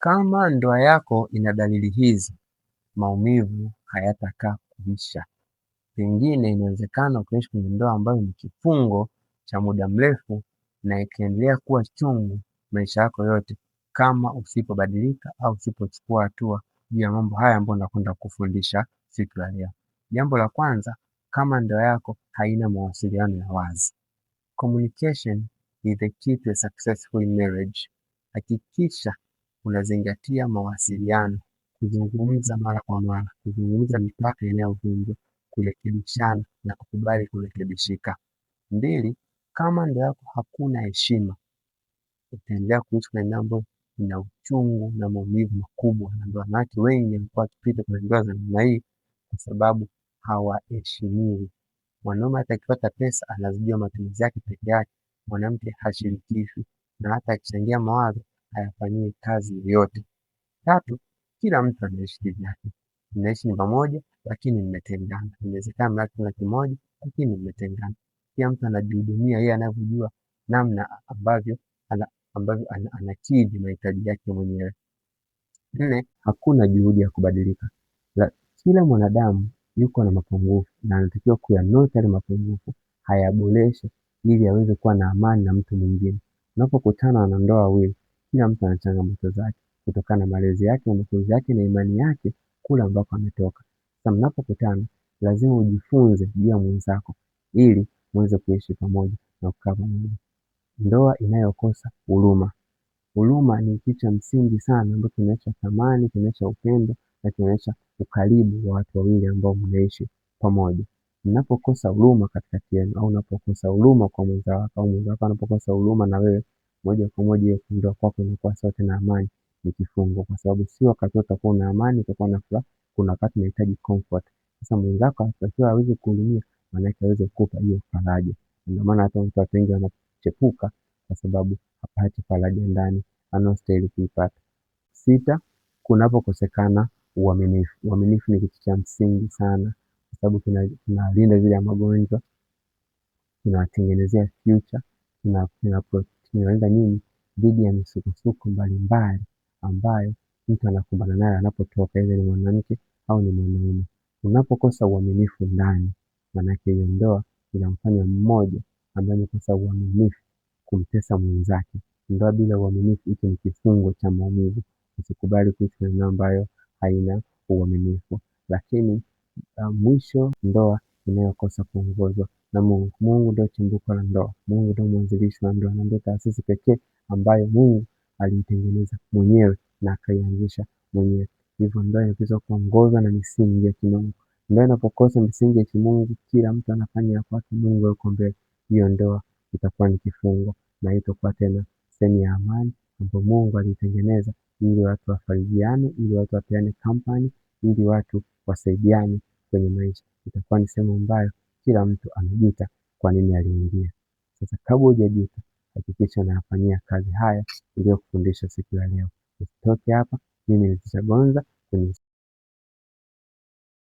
Kama ndoa yako ina dalili hizi, maumivu hayatakaa kuisha. Pengine inawezekana ukiishi kwenye ndoa ambayo ni kifungo cha muda mrefu na ikaendelea kuwa chungu maisha yako yote kama usipobadilika au usipochukua hatua juu ya mambo haya ambayo nakwenda kufundisha siku ya leo. Jambo la kwanza, kama ndoa yako haina mawasiliano ya wazi. Communication is the key to a successful marriage. Hakikisha unazingatia mawasiliano, kuzungumza mara kwa mara, kuzungumza mipaka inayovunjwa, kurekebishana na kukubali kurekebishika. 2, kama ndoa yako hakuna heshima, utaendelea kuishi kwenye ndoa ambayo ina uchungu na maumivu makubwa, na ndio wanawake wengi wamekuwa wakipita kwenye ndoa za namna hii kwa sababu hawaheshimiwi. Mwanaume hata akipata pesa anazidiwa matumizi yake peke yake, mwanamke hashirikishwi na hata akichangia mawazo hayafanyii kazi yoyote. 3, kila mtu anaishi kivyake. Mnaishi nyumba moja lakini mmetengana. Inawezekana mnaishi chumba kimoja lakini mmetengana. Kila mtu anajihudumia yeye anavyojua namna ambavyo anakidhi mahitaji yake mwenyewe. 4, hakuna juhudi ya kubadilika. Kila mwanadamu yuko na mapungufu na anatakiwa kuyanoti yale mapungufu, hayaboreshe ili aweze kuwa na amani na mtu mwingine. Unapokutana na wanandoa wawili, kila mtu ana changamoto zake kutokana na malezi yake na mafunzo yake na imani yake kule ambako ametoka. Sasa mnapokutana lazima ujifunze juu ya mwenzako ili muweze kuishi pamoja na kukaa pamoja. Ndoa inayokosa huruma. Huruma ni kitu cha msingi sana ambacho kinaonyesha thamani, kinaonyesha upendo na kinaonyesha ukaribu wa watu wawili ambao mnaishi pamoja. Mnapokosa huruma katikati yenu au unapokosa huruma kwa mwenza wako au mwenza wako anapokosa huruma na wewe, moja kwa moja hiyo ndoa kwako inakuwa sio tena amani, ni kifungo, kwa sababu si wakati wote utakuwa na amani, utakuwa na furaha, kuna wakati unahitaji comfort. Sasa mwenzako anatakiwa aweze kuhurumia, maana yake aweze kukupa hiyo faraja. Ndio maana hata watu wengi wanachepuka kwa sababu hapati faraja ndani anayostahili kuipata. 6, kunapokosekana uaminifu. Uaminifu ni kitu cha msingi sana kwa sababu kinalinda dhidi ya magonjwa, kinawatengenezea future, kinalinda nyinyi dhidi ya misukosuko mbalimbali ambayo mtu anakumbana nayo anapotoka, aidha ni mwanamke au ni mwanaume. Unapokosa uaminifu ndani, maana yake hiyo ndoa inamfanya mmoja ambaye amekosa uaminifu kumtesa mwenzake. Ndoa bila uaminifu hiki ni kifungo cha maumivu. Usikubali kuishi kwenye ndoa ambayo haina uaminifu. Lakini mwisho, ndoa inayokosa kuongozwa na Mungu. Mungu ndio chimbuko la ndoa. Mungu ndio mwanzilishi wa ndoa na ndio taasisi pekee ambayo Mungu aliitengeneza mwenyewe na akaianzisha mwenyewe. Hivyo ndoa inapaswa kuongozwa na misingi ya kimungu. Ndoa inapokosa misingi ya kimungu, kila mtu anafanya ya kwake, Mungu yuko mbele, hiyo ndoa itakuwa ni kifungo na haitakuwa tena sehemu ya amani ambayo Mungu alitengeneza ili watu wafarijiane, ili watu wapeane company, ili watu wasaidiane kwenye maisha. Itakuwa ni sehemu ambayo kila mtu anajuta kwa nini aliingia. Sasa kabla hujajuta, hakikisha unayafanyia kazi haya niliyokufundisha siku ya leo. Usitoke hapa, mimi ni Teacher Gonza kwenye